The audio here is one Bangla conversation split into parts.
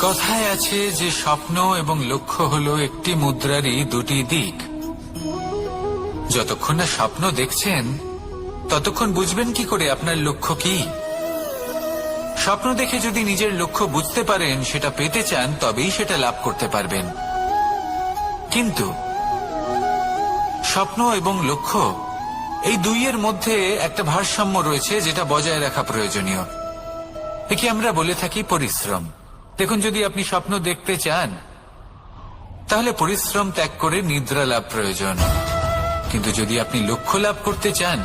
কথায় আছে যে স্বপ্ন এবং লক্ষ্য হলো একটি মুদ্রারই দুটি দিক। যতক্ষণ না স্বপ্ন দেখছেন ততক্ষণ বুঝবেন কি করে আপনার লক্ষ্য কি। স্বপ্ন দেখে যদি নিজের লক্ষ্য বুঝতে পারেন, সেটা পেতে চান, তবেই সেটা লাভ করতে পারবেন। কিন্তু স্বপ্ন এবং লক্ষ্য এই দুইয়ের মধ্যে একটা ভারসাম্য রয়েছে, যেটা বজায় রাখা প্রয়োজনীয়। একে আমরা বলে থাকি পরিশ্রম। দেখুন, যদি আপনি স্বপ্ন দেখতে চান তাহলে পরিশ্রম ত্যাগ করে নিদ্রা লাভ প্রয়োজন। কিন্তু যদি আপনি লক্ষ্য লাভ করতে চান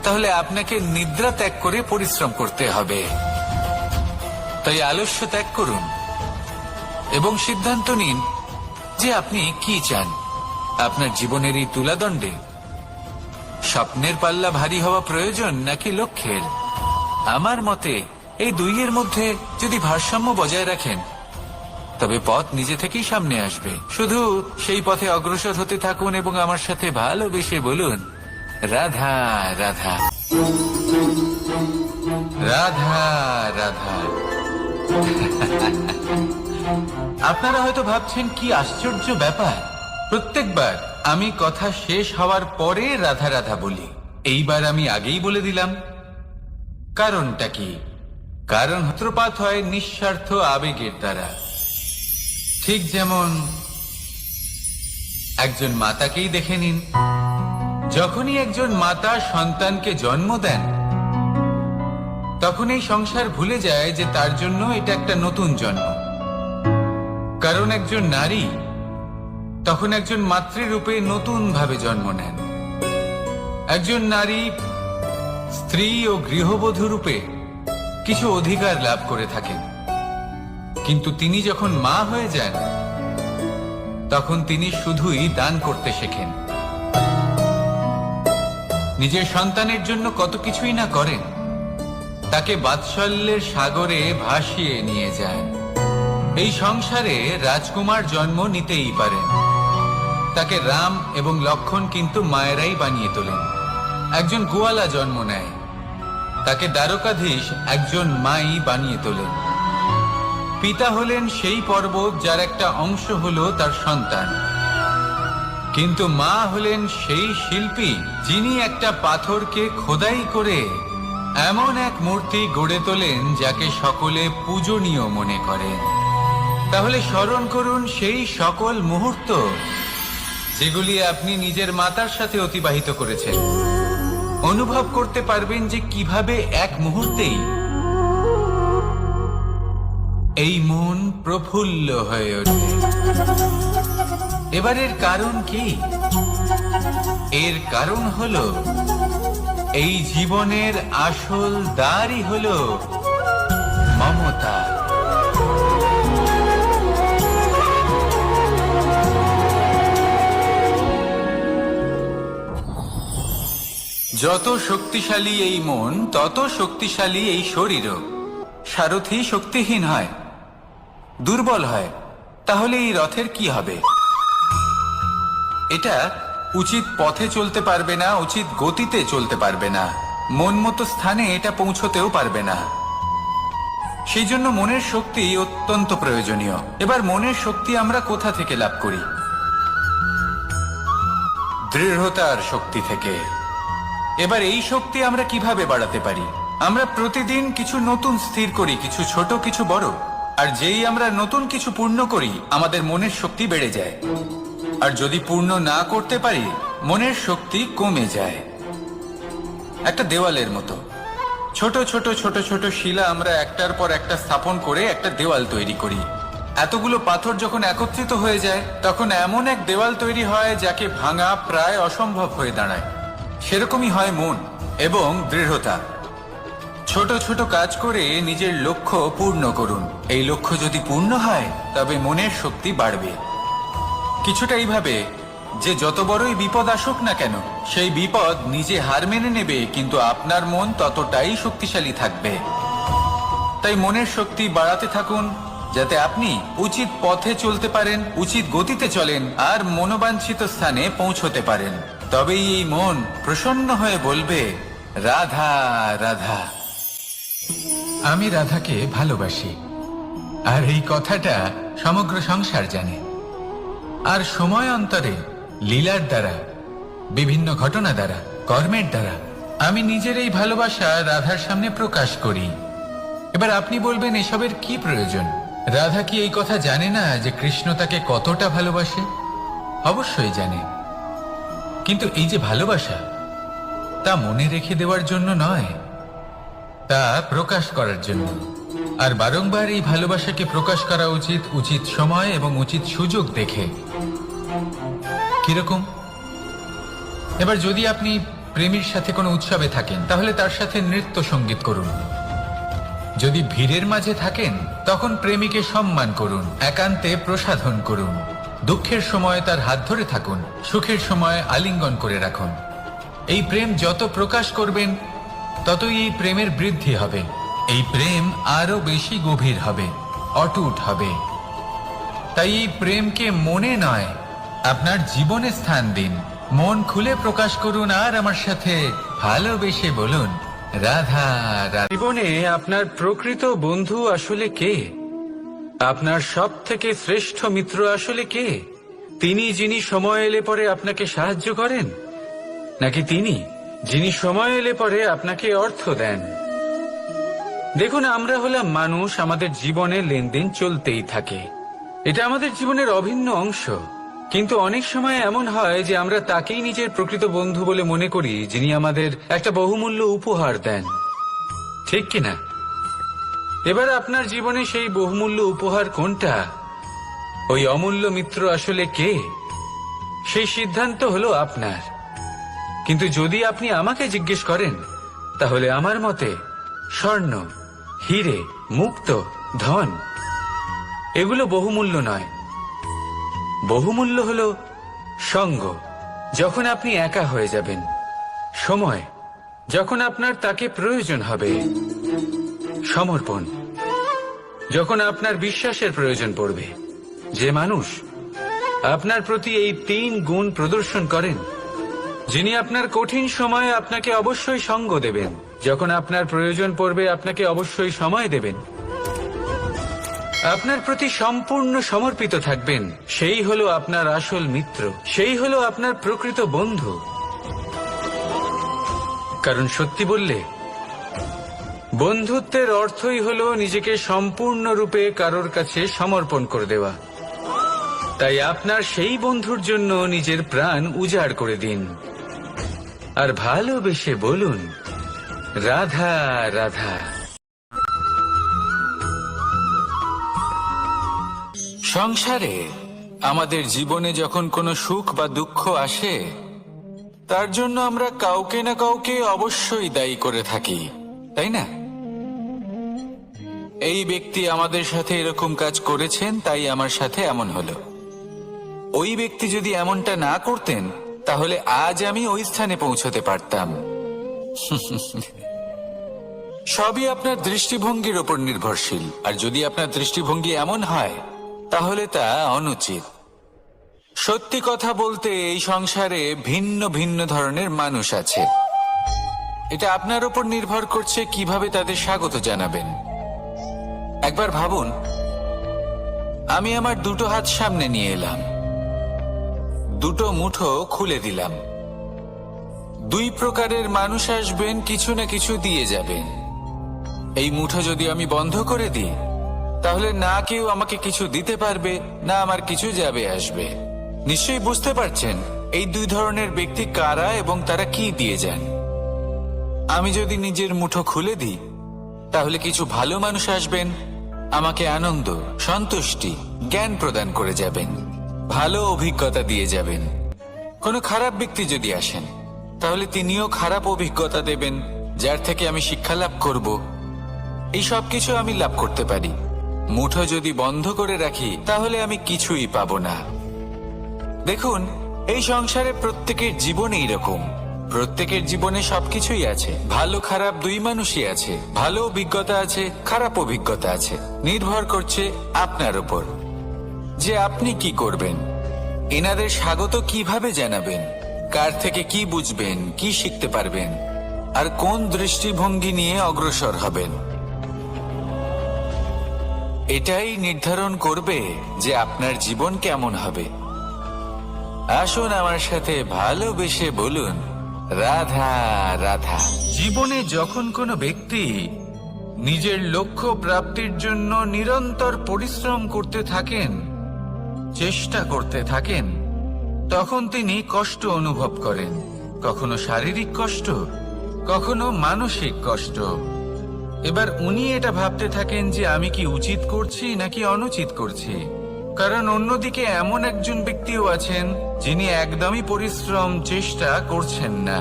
তাহলে আপনাকে নিদ্রা ত্যাগ করে পরিশ্রম করতে হবে। তাই আলস্য ত্যাগ করুন এবং সিদ্ধান্ত নিন যে আপনি কি চান। আপনার জীবনের এই তুলাদণ্ডে স্বপ্নের পাল্লা ভারী হওয়া প্রয়োজন নাকি লক্ষ্যের? আমার মতে এই দুইয়ের মধ্যে যদি ভারসাম্য বজায় রাখেন তবে পথ নিজে থেকেই সামনে আসবে। শুধু সেই পথে অগ্রসর হতে থাকুন এবং আমার সাথে ভালোবেসে বলুন, রাধা রাধা রাধা রাধা। আপনারা হয়তো ভাবছেন কি আশ্চর্য ব্যাপার, প্রত্যেকবার আমি কথা শেষ হওয়ার পরে রাধা রাধা বলি। এইবার আমি আগেই বলে দিলাম। কারণটা কি? কারণ সূত্রপাত হয় নিঃস্বার্থ আবেগের দ্বারা। ঠিক যেমন একজন মাতাকেই দেখে নিন। যখনই একজন মাতা সন্তানকে জন্ম দেন তখন এই সংসার ভুলে যায় যে তার জন্য এটা একটা নতুন জন্ম। কারণ একজন নারী তখন একজন মাতৃরূপে নতুন ভাবে জন্ম নেন। একজন নারী স্ত্রী ও গৃহবধূ রূপে কিছু অধিকার লাভ করে থাকেন, কিন্তু তিনি যখন মা হয়ে যান তখন তিনি শুধুই দান করতে শেখেন। নিজের সন্তানের জন্য কত কিছুই না করেন, তাকে বাৎসল্যের সাগরে ভাসিয়ে নিয়ে যায়। এই সংসারে রাজকুমার জন্ম নিতেই পারেন, তাকে রাম এবং লক্ষণ কিন্তু মায়েরাই বানিয়ে তোলেন। একজন গোয়ালা জন্ম নেয়, তাকে দ্বারকাধীশ একজন মাই বানিয়ে তোলেন। পিতা হলেন সেই পর্বত যার একটা অংশ হলো তার সন্তান, কিন্তু মা হলেন সেই শিল্পী যিনি একটা পাথরকে খোদাই করে এমন এক মূর্তি গড়ে তোলেন যাকে সকলে পূজনীয় মনে করেন। তাহলে স্মরণ করুন সেই সকল মুহূর্ত যেগুলি আপনি নিজের মাতার সাথে অতিবাহিত করেছেন। অনুভব করতে পারবেন যে কিভাবে এক মুহূর্তেই এই মন প্রফুল্ল হয়ে ওঠে। এবার এর কারণ কি? এর কারণ হলো এই জীবনের আসল দ্বারই হলো মমতা। যত শক্তিশালী এই মন তত শক্তিশালী এই শরীরও। সারথি শক্তিহীন হয়, দুর্বল হয়, তাহলে এই রথের কি হবে? এটা উচিত পথে চলতে পারবে না, উচিত গতিতে চলতে পারবে না, মন মতো স্থানে এটা পৌঁছতেও পারবে না। সেই জন্য মনের শক্তি অত্যন্ত প্রয়োজনীয়। এবার মনের শক্তি আমরা কোথা থেকে লাভ করি? দৃঢ়তার শক্তি থেকে। এবার এই শক্তি আমরা কিভাবে বাড়াতে পারি? আমরা প্রতিদিন কিছু নতুন স্থির করি, কিছু ছোট কিছু বড়। আর যেই আমরা নতুন কিছু পূর্ণ করি আমাদের মনের শক্তি বেড়ে যায়। আর যদি পূর্ণ না করতে পারি মনের শক্তি কমে যায়। একটা দেওয়ালের মতো ছোট ছোট ছোট ছোট শিলা আমরা একটার পর একটা স্থাপন করে একটা দেওয়াল তৈরি করি। এতগুলো পাথর যখন একত্রিত হয়ে যায় তখন এমন এক দেওয়াল তৈরি হয় যাকে ভাঙা প্রায় অসম্ভব হয়ে দাঁড়ায়। সেরকমই হয় মন এবং দৃঢ়তা। ছোট ছোট কাজ করে নিজের লক্ষ্য পূর্ণ করুন। এই লক্ষ্য যদি পূর্ণ হয় তবে মনের শক্তি বাড়বে। কিছুটা এইভাবে যে যত বড়ই বিপদ আসুক না কেন সেই বিপদ নিজে হার মেনে নেবে, কিন্তু আপনার মন ততটাই শক্তিশালী থাকবে। তাই মনের শক্তি বাড়াতে থাকুন যাতে আপনি উচিত পথে চলতে পারেন, উচিত গতিতে চলেন আর মনোবাঞ্ছিত স্থানে পৌঁছতে পারেন। তবেই এই মন প্রসন্ন হয়ে বলবে, রাধা রাধা। আমি রাধাকে ভালোবাসি। আর এই কথাটা সমগ্র সংসার জানে। আর সময় অন্তরে লীলার দ্বারা, বিভিন্ন ঘটনা দ্বারা, কর্মের দ্বারা আমি নিজের এই ভালোবাসা রাধার সামনে প্রকাশ করি। এবার আপনি বলবেন এসবের কি প্রয়োজন? রাধা কি এই কথা জানে না যে কৃষ্ণ তাকে কতটা ভালোবাসে? অবশ্যই জানে, কিন্তু এই যে ভালোবাসা, তা মনে রেখে দেওয়ার জন্য নয়, তা প্রকাশ করার জন্য। আর বারংবার এই ভালোবাসাকে প্রকাশ করা উচিত, উচিত সময় এবং উচিত সুযোগ দেখে। কিরকম? এবার যদি আপনি প্রেমীর সাথে কোনো উৎসবে থাকেন, তাহলে তার সাথে নৃত্য সঙ্গীত করুন। যদি ভিড়ের মাঝে থাকেন, তখন প্রেমীকে সম্মান করুন, একান্তে প্রসাধন করুন। দুঃখের সময় তার হাত ধরে থাকুন, সুখের সময় আলিঙ্গন করে রাখুন। এই প্রেম যত প্রকাশ করবেন, ততই এই প্রেমের বৃদ্ধি হবে। এই প্রেম আরো বেশি গভীর হবে, অটুট হবে। তাই এই প্রেমকে মনে নয়, আপনার জীবনে স্থান দিন। মন খুলে প্রকাশ করুন আর আমার সাথে ভালোবেসে বলুন, রাধা রাধা। জীবনে আপনার প্রকৃত বন্ধু আসলে কে? আপনার সব থেকে শ্রেষ্ঠ মিত্র আসলে কে? তিনি যিনি সময় এলে পরে আপনাকে সাহায্য করেন, নাকি তিনি যিনি সময় এলে পরে আপনাকে অর্থ দেন? দেখুন, আমরা হলাম মানুষ, আমাদের জীবনে লেনদেন চলতেই থাকে। এটা আমাদের জীবনের অভিন্ন অংশ। কিন্তু অনেক সময় এমন হয় যে আমরা তাকেই নিজের প্রকৃত বন্ধু বলে মনে করি, যিনি আমাদের একটা বহুমূল্য উপহার দেন, ঠিক কিনা? এবার আপনার জীবনে সেই বহুমূল্য উপহার কোনটা, ওই অমূল্য মিত্র আসলে কে, সেই সিদ্ধান্ত হলো আপনার। কিন্তু যদি আপনি আমাকে জিজ্ঞেস করেন, তাহলে আমার মতে স্বর্ণ, হিরে, মুক্ত, ধন এগুলো বহুমূল্য নয়। বহুমূল্য হলো সঙ্গ, যখন আপনি একা হয়ে যাবেন, সময়, যখন আপনার তাকে প্রয়োজন হবে, সমর্পণ, যখন আপনার বিশ্বাসের প্রয়োজন পড়বে। যে মানুষ আপনার প্রতি এই 3 গুণ প্রদর্শন করেন, যিনি আপনার কঠিন সময়ে আপনাকে অবশ্যই সঙ্গ দেবেন, যখন আপনার প্রয়োজন পড়বে আপনাকে অবশ্যই সময় দেবেন, আপনার প্রতি সম্পূর্ণ সমর্পিত থাকবেন, সেই হলো আপনার আসল মিত্র, সেই হলো আপনার প্রকৃত বন্ধু। কারণ সত্যি বললে, বন্ধুত্বের অর্থই হলো নিজেকে সম্পূর্ণরূপে কারোর কাছে সমর্পণ করে দেওয়া। তাই আপনার সেই বন্ধুর জন্য নিজের প্রাণ উজাড় করে দিন আর ভালোবেসে বলুন, রাধা রাধা। সংসারে আমাদের জীবনে যখন কোনো সুখ বা দুঃখ আসে, তার জন্য আমরা কাউকে না কাউকে অবশ্যই দায়ী করে থাকি, তাই না? এই ব্যক্তি আমাদের সাথে এরকম কাজ করেছেন, তাই আমার সাথে এমন হলো। ওই ব্যক্তি যদি এমনটা না করতেন, তাহলে আজ আমি ওই স্থানে পৌঁছতে পারতাম। সবই আপনার দৃষ্টিভঙ্গির ওপর নির্ভরশীল। আর যদি আপনার দৃষ্টিভঙ্গি এমন হয়, তাহলে তা অনুচিত। সত্যি কথা বলতে, এই সংসারে ভিন্ন ভিন্ন ধরনের মানুষ আছে। এটা আপনার ওপর নির্ভর করছে কিভাবে তাদের স্বাগত জানাবেন। একবার ভাবুন, আমি আমার 2টো হাত সামনে নিয়ে এলাম, 2টো মুঠো খুলে দিলাম। 2 প্রকারের মানুষ আসবেন, কিছু না কিছু দিয়ে যাবেন। এই মুঠো যদি আমি বন্ধ করে দিই, তাহলে না কেউ আমাকে কিছু দিতে পারবে, না আমার কিছু যাবে আসবে। নিশ্চয়ই বুঝতে পারছেন এই 2 ধরনের ব্যক্তি কারা এবং তারা কি দিয়ে যান। আমি যদি নিজের মুঠো খুলে দিই, তাহলে কিছু ভালো মানুষ আসবেন, আমাকে আনন্দ, সন্তুষ্টি, জ্ঞান প্রদান করে যাবেন, ভালো অভিজ্ঞতা দিয়ে যাবেন। কোনো খারাপ ব্যক্তি যদি আসেন, তাহলে তিনিও খারাপ অভিজ্ঞতা দেবেন, যার থেকে আমি শিক্ষা লাভ করব। এই সব কিছু আমি লাভ করতে পারি। মুঠো যদি বন্ধ করে রাখি, তাহলে আমি কিছুই পাবো না। দেখুন, এই সংসারে প্রত্যেকের জীবনে এরকম। প্রত্যেকের জীবনে সবকিছুই আছে, ভালো খারাপ 2 মানুষই আছে। ভালো অভিজ্ঞতা আছে, খারাপ অভিজ্ঞতা আছে। নির্ভর করছে আপনার উপর যে আপনি কি করবেন। এনাদের স্বাগত কিভাবে জানাবেন, কার থেকে কি বুঝবেন, কি শিখতে পারবেন, আর কোন দৃষ্টিভঙ্গি নিয়ে অগ্রসর হবেন। এটাই নির্ধারণ করবে যে আপনার জীবন কেমন হবে। আসুন আমার সাথে ভালোবেসে বলুন, রাধা রাধা। জীবনে যখন কোনো ব্যক্তি নিজের লক্ষ্য প্রাপ্তির জন্য নিরন্তর পরিশ্রম করতে থাকেন, চেষ্টা করতে থাকেন, তখন তিনি কষ্ট অনুভব করেন। কখনো শারীরিক কষ্ট, কখনো মানসিক কষ্ট। এবার উনি এটা ভাবতে থাকেন যে আমি কি উচিত করছি নাকি অনুচিত করছি। কারণ অন্যদিকে এমন একজন ব্যক্তিও আছেন যিনি একদমই পরিশ্রম চেষ্টা করছেন না।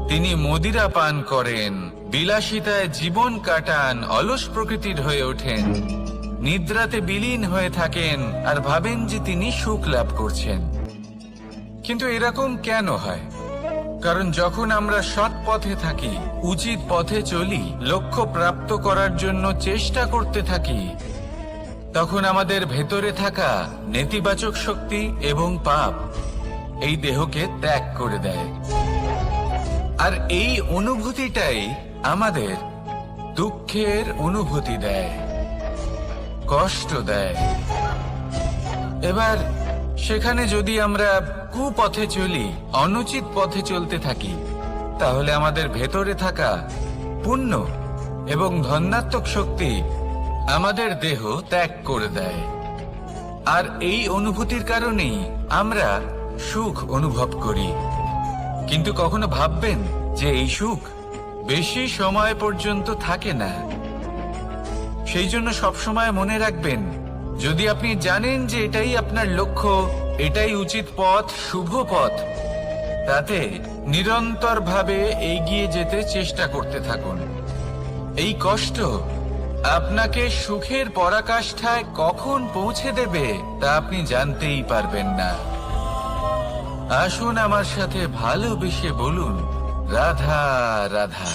তিনি মদিরা পান করেন, বিলাসিতায় জীবন কাটান, অলস প্রকৃতির হয়ে ওঠেন, নিদ্রাতে বিলীন হয়ে থাকেন আর ভাবেন যে তিনি সুখ লাভ করছেন। কিন্তু এরকম কেন হয়? কারণ যখন আমরা সৎ পথে থাকি, উচিত পথে চলি, লক্ষ্য প্রাপ্ত করার জন্য চেষ্টা করতে থাকি, তখন আমাদের ভেতরে থাকা নেতিবাচক শক্তি এবং পাপ এই দেহকে ত্যাগ করে দেয়। আর এই অনুভূতিটাই আমাদের দুঃখের অনুভূতি দেয়, কষ্ট দেয়। এবার সেখানে যদি আমরা কুপথে চলি, অনুচিত পথে চলতে থাকি, তাহলে আমাদের ভেতরে থাকা পুণ্য এবং ধনাত্মক শক্তি আমাদের দেহ ত্যাগ করে দেয়। আর এই অনুভূতির কারণেই আমরা সুখ অনুভব করি। কিন্তু কখনো ভাববেন যে এই সুখ বেশি সময় পর্যন্ত থাকে না। সেই জন্য সবসময় মনে রাখবেন, যদি আপনি জানেন যে এটাই আপনার লক্ষ্য, এটাই উচিত পথ, শুভ পথ, তাতে নিরন্তরভাবে এগিয়ে যেতে চেষ্টা করতে থাকুন। এই কষ্ট আপনাকে সুখের পরাকাষ্ঠায় কখন পৌঁছে দেবে তা আপনি জানতেই পারবেন না। আসুন আমার সাথে ভালোবেসে বলুন, রাধা রাধা।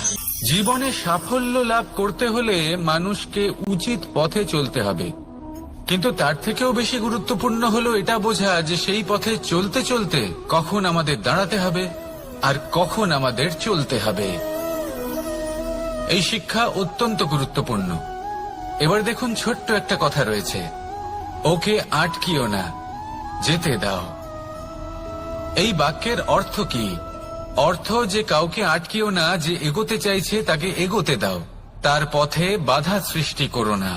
জীবনে সাফল্য লাভ করতে হলে মানুষকে উচিত পথে চলতে হবে। কিন্তু তার থেকেও বেশি গুরুত্বপূর্ণ হলো এটা বোঝা যে সেই পথে চলতে চলতে কখন আমাদের দাঁড়াতে হবে আর কখন আমাদের চলতে হবে। এই শিক্ষা অত্যন্ত গুরুত্বপূর্ণ। এবার দেখুন, ছোট্ট একটা কথা রয়েছে, ওকে আটকিও না, যেতে দাও। এই বাক্যের অর্থ কি? অর্থ যে কাউকে আটকিও না, যে এগোতে চাইছে তাকে এগোতে দাও, তার পথে বাধা সৃষ্টি করো না।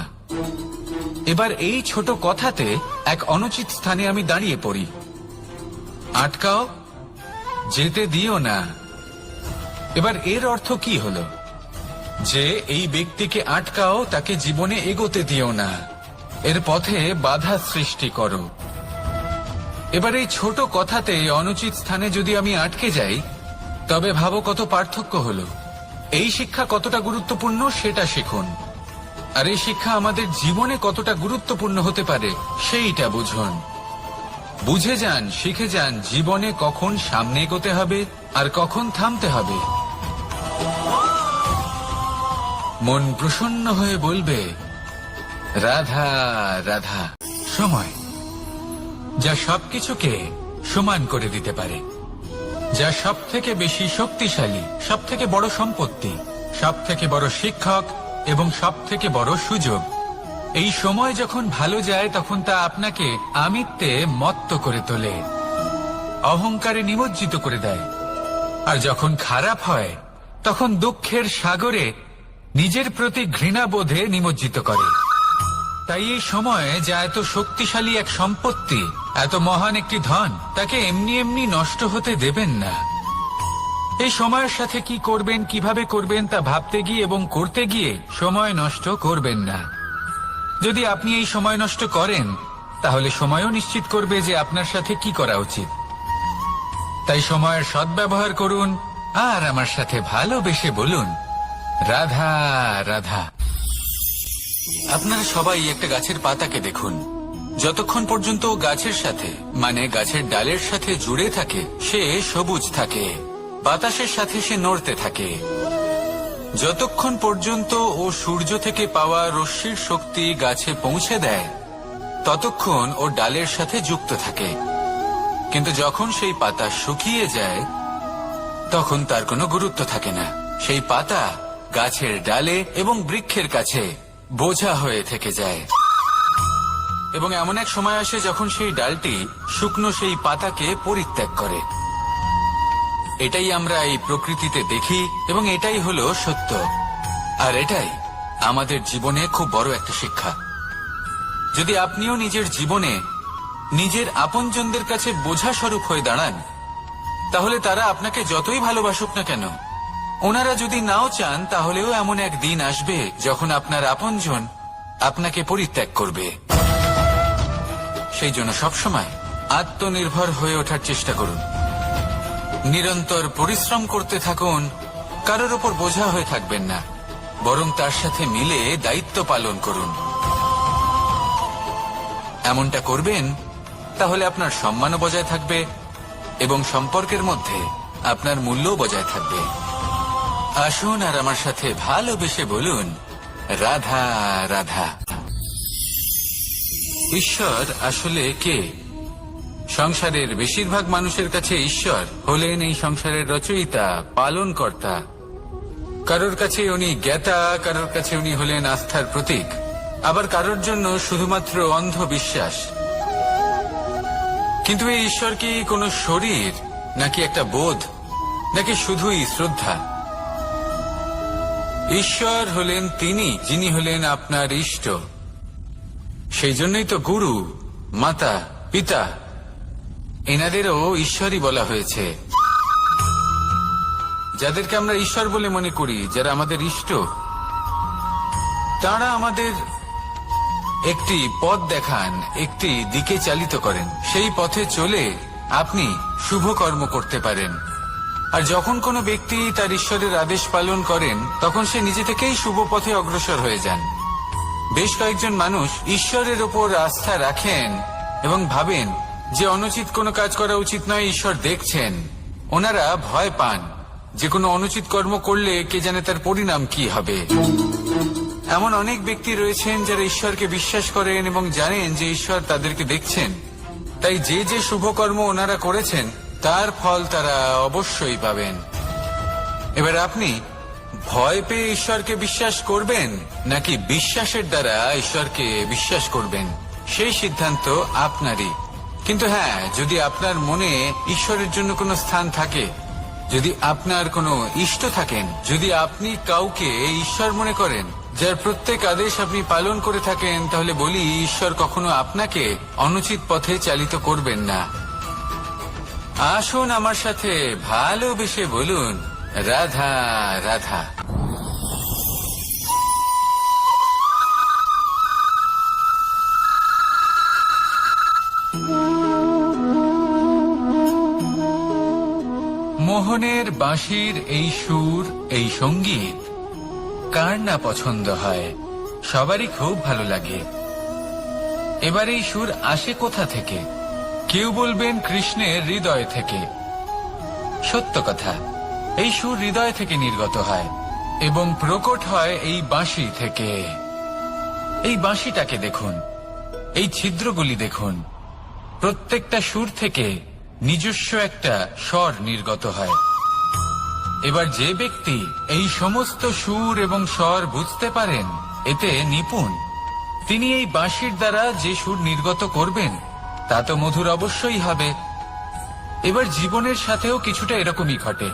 এবার এই ছোট কথাতে এক অনুচিত স্থানে আমি দাঁড়িয়ে পড়ি। আটকাও, যেতে দিও না। এবার এর অর্থ কি হলো? যে এই ব্যক্তিকে আটকাও, তাকে জীবনে এগোতে দিও না, এর পথে বাধা সৃষ্টি করো। এবার এই ছোট কথাতে অনুচিত স্থানে যদি আমি আটকে যাই, তবে ভাবো কত পার্থক্য হলো। এই শিক্ষা কতটা গুরুত্বপূর্ণ সেটা শিখুন। আর এই শিক্ষা আমাদের জীবনে কতটা গুরুত্বপূর্ণ হতে পারে সেইটা বুঝুন। বুঝে যান, শিখে যান জীবনে কখন সামনে এগোতে হবে আর কখন থামতে হবে। মন প্রসন্ন হয়ে বলবে, রাধা রাধা। সময় যা সবকিছুকে সমান করে দিতে পারে, যা সব থেকে বেশি শক্তিশালী, সব থেকে বড় সম্পত্তি, সব থেকে বড় শিক্ষক এবং সব থেকে বড় সুযোগ। এই সময় যখন ভালো যায় তখন তা আপনাকে আমিত্বে মত্ত করে তোলে, অহংকারে নিমজ্জিত করে দেয়। আর যখন খারাপ হয় তখন দুঃখের সাগরে নিজের প্রতি ঘৃণাবোধে নিমজ্জিত করে। তাই এই সময় যা এত শক্তিশালী এক সম্পত্তি, এত মহান একটি ধন, তাকে এমনি এমনি নষ্ট হতে দেবেন না। এই সময়ের সাথে কি করবেন, কিভাবে করবেন তা ভাবতে গিয়ে এবং করতে গিয়ে সময় নষ্ট করবেন না। যদি আপনি এই সময় নষ্ট করেন, তাহলে সময়ও নিশ্চিত করবে যে আপনার সাথে কি করা উচিত। তাই সময়ের সদ্ব্যবহার করুন আর আমার সাথে ভালোবেসে বলুন, রাধা রাধা। আপনারা সবাই একটা গাছের পাতাকে দেখুন। যতক্ষণ পর্যন্ত গাছের সাথে, মানে গাছের ডালের সাথে জুড়ে থাকে, সে সবুজ থাকে, বাতাসের সাথে সে নড়তে থাকে। যতক্ষণ পর্যন্ত ও সূর্য থেকে পাওয়া রশ্মির শক্তি গাছে পৌঁছে দেয়, ততক্ষণ ও ডালের সাথে যুক্ত থাকে। কিন্তু যখন সেই পাতা শুকিয়ে যায়, তখন তার কোনো গুরুত্ব থাকে না। সেই পাতা গাছের ডালে এবং বৃক্ষের কাছে বোঝা হয়ে থেকে যায়। এবং এমন এক সময় আসে যখন সেই ডালটি শুকনো সেই পাতাকে পরিত্যাগ করে। এটাই আমরা এই প্রকৃতিতে দেখি এবং এটাই হলো সত্য। আর এটাই আমাদের জীবনে খুব বড় একটা শিক্ষা। যদি আপনিও নিজের জীবনে নিজের আপনজনদের কাছে বোঝা স্বরূপ হয়ে দাঁড়ান, তাহলে তারা আপনাকে যতই ভালোবাসুক না কেন, ওনারা যদি নাও চান, তাহলেও এমন এক দিন আসবে যখন আপনার আপনজন আপনাকে পরিত্যাগ করবে। সেই জন্য সবসময় আত্মনির্ভর হয়ে ওঠার চেষ্টা করুন, নিরন্তর পরিশ্রম করতে থাকুন, কারোর ওপর বোঝা হয়ে থাকবেন না, বরং তার সাথে মিলে দায়িত্ব পালন করুন। এমনটা করবেন, তাহলে আপনার সম্মানও বজায় থাকবে এবং সম্পর্কের মধ্যে আপনার মূল্যও বজায় থাকবে। আসুন আর আমার সাথে ভালোবেসে বলুন, রাধা রাধা। ঈশ্বর আসলে কে? সংসারের বেশিরভাগ মানুষের কাছে ঈশ্বর হলেন এই সংসারের রচয়িতা, পালনকর্তা। কারোর কাছে উনি জ্ঞাতা, কারোর কাছে উনি হলেন আস্থার প্রতীক, আবার কারোর জন্য শুধুমাত্র অন্ধ বিশ্বাস। কিন্তু এই ঈশ্বর কি কোনো শরীর, নাকি একটা বোধ, নাকি শুধুই শ্রদ্ধা? ঈশ্বর হলেন তিনি যিনি হলেন আপনার ইষ্ট। সেই জন্যই তো গুরু, মাতা, পিতা এনাদেরও ঈশ্বরই বলা হয়েছে। যাদেরকে আমরা ঈশ্বর বলে মনে করি, যারা আমাদের ইষ্ট, তারা আমাদের একটি পথ দেখান, একটি দিকে চালিত করেন। সেই পথে চলে আপনি শুভ কর্ম করতে পারেন। আর যখন কোনো ব্যক্তি তার ঈশ্বরের আদেশ পালন করেন, তখন সে নিজে থেকেই শুভ পথে অগ্রসর হয়ে যান। বেশ কয়েকজন মানুষ ঈশ্বরের ওপর আস্থা রাখেন এবং ভাবেন যে অনুচিত কোনো কাজ করা উচিত নয়, ঈশ্বর দেখছেন। ওনারা ভয় পান যে কোনো অনুচিত কর্ম করলে কে জানে তার পরিণাম কি হবে। এমন অনেক ব্যক্তি রয়েছেন যারা ঈশ্বরকে বিশ্বাস করেন এবং জানেন যে ঈশ্বর তাদেরকে দেখছেন, তাই যে যে শুভ কর্ম ওনারা করেছেন তার ফল তারা অবশ্যই পাবেন। এবার আপনি ভয় পেয়ে ঈশ্বরকে বিশ্বাস করবেন, নাকি বিশ্বাসের দ্বারা ঈশ্বরকে বিশ্বাস করবেন, সেই সিদ্ধান্ত আপনারই। কিন্তু হ্যাঁ, যদি আপনার মনে ঈশ্বরের জন্য কোনো স্থান থাকে, যদি আপনার কোনো ইষ্ট থাকেন, যদি আপনি কাউকে ঈশ্বর মনে করেন, যার প্রত্যেক আদেশ আপনি পালন করে থাকেন, তাহলে বলি, ঈশ্বর কখনো আপনাকে অনুচিত পথে চালিত করবেন না। আসুন আমার সাথে ভালোবেসে বলুন, রাধা রাধা। মোহনের বাঁশির এই সুর, এই সঙ্গীত কার না পছন্দ হয়, সবারই খুব ভালো লাগে। এবার এই সুর আসে কোথা থেকে? কেউ বলবেন কৃষ্ণের হৃদয় থেকে। সত্য কথা, এই সুর হৃদয় থেকে নির্গত হয় এবং প্রকট হয় এই বাঁশি থেকে। এই বাঁশিটাকে দেখুন, এই ছিদ্রগুলি দেখুন, প্রত্যেকটা সুর থেকে নিজস্ব একটা স্বর নির্গত হয়। এবার যে ব্যক্তি এই সমস্ত সুর এবং স্বর বুঝতে পারেন, এতে নিপুণ, তিনি এই বাঁশির দ্বারা যে সুর নির্গত করবেন তা তো মধুর অবশ্যই হবে। এবার জীবনের সাথেও কিছুটা এরকমই ঘটে।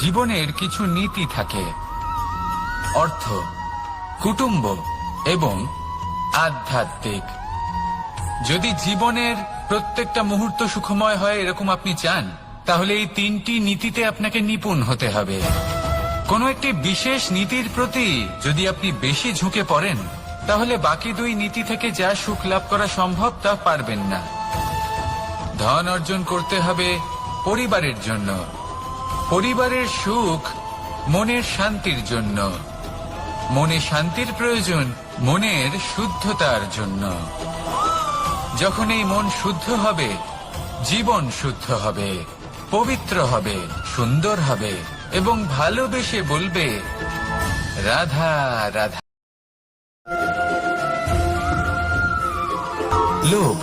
জীবনের কিছু নীতি থাকে, অর্থ, কুটুম্ব এবং আধ্যাত্মিক। যদি জীবনের প্রত্যেকটা মুহূর্ত সুখময় হয় এরকম আপনি চান, তাহলে এই তিনটি নীতিতে আপনাকে নিপুণ হতে হবে। কোনো একটি বিশেষ নীতির প্রতি যদি আপনি বেশি ঝুঁকে পড়েন, তাহলে বাকি দুই নীতি থেকে যা সুখ লাভ করা সম্ভব তা পারবেন না। ধন অর্জন করতে হবে পরিবারের জন্য, পরিবারের সুখ মনের শান্তির জন্য, মনে শান্তির প্রয়োজন মনের শুদ্ধতার জন্য। যখন এই মন শুদ্ধ হবে, জীবন শুদ্ধ হবে, পবিত্র হবে, সুন্দর হবে এবং ভালোবেসে বলবে, রাধা রাধা। লোভ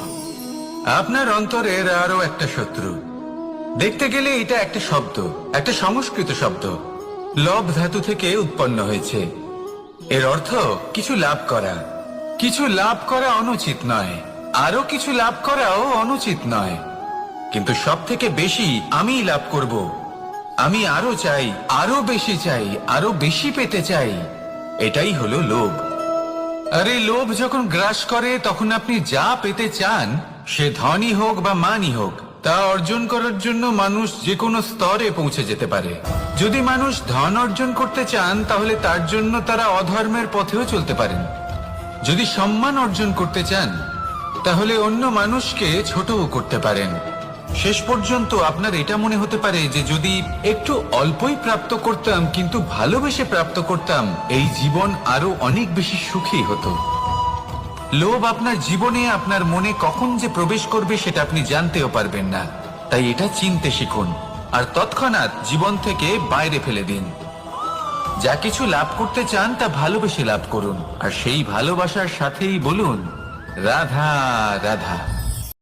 আপনার অন্তরের আরো একটা শত্রু। দেখতে গেলে এটা একটা শব্দ, একটা সংস্কৃত শব্দ, লব ধাতু থেকে উৎপন্ন হয়েছে। এর অর্থ কিছু লাভ করা। কিছু লাভ করা অনুচিত নয়, আরো কিছু লাভ করাও অনুচিত নয়, কিন্তু সব থেকে বেশি আমি লাভ করব। আমি আরো চাই, আরো বেশি চাই, আরো বেশি পেতে চাই। এটাই হলো লোভ। আর এই লোভ যখন গ্রাস করে তখন আপনি যা পেতে চান, সে ধনই হোক বা মানই হোক, তা অর্জন করার জন্য মানুষ যে কোনো স্তরে পৌঁছে যেতে পারে। যদি মানুষ ধন অর্জন করতে চান তাহলে তার জন্য তারা অধর্মের পথেও চলতে পারেন। যদি সম্মান অর্জন করতে চান তাহলে অন্য মানুষকে ছোটও করতে পারেন। শেষ পর্যন্ত আপনার এটা মনে হতে পারে যে যদি একটু অল্পই প্রাপ্ত করতাম কিন্তু ভালোবেসে প্রাপ্ত করতাম, এই জীবন আরো অনেক বেশি সুখী হতো। লোভ আপনার জীবনে, আপনার মনে কখন যে প্রবেশ করবে সেটা আপনি জানতেও পারবেন না। তাই এটা চিনতে শিখুন আর তৎক্ষণাৎ জীবন থেকে বাইরে ফেলে দিন। যা কিছু লাভ করতে চান তা ভালোবেসে লাভ করুন, আর সেই ভালোবাসার সাথেই বলুন রাধা রাধা।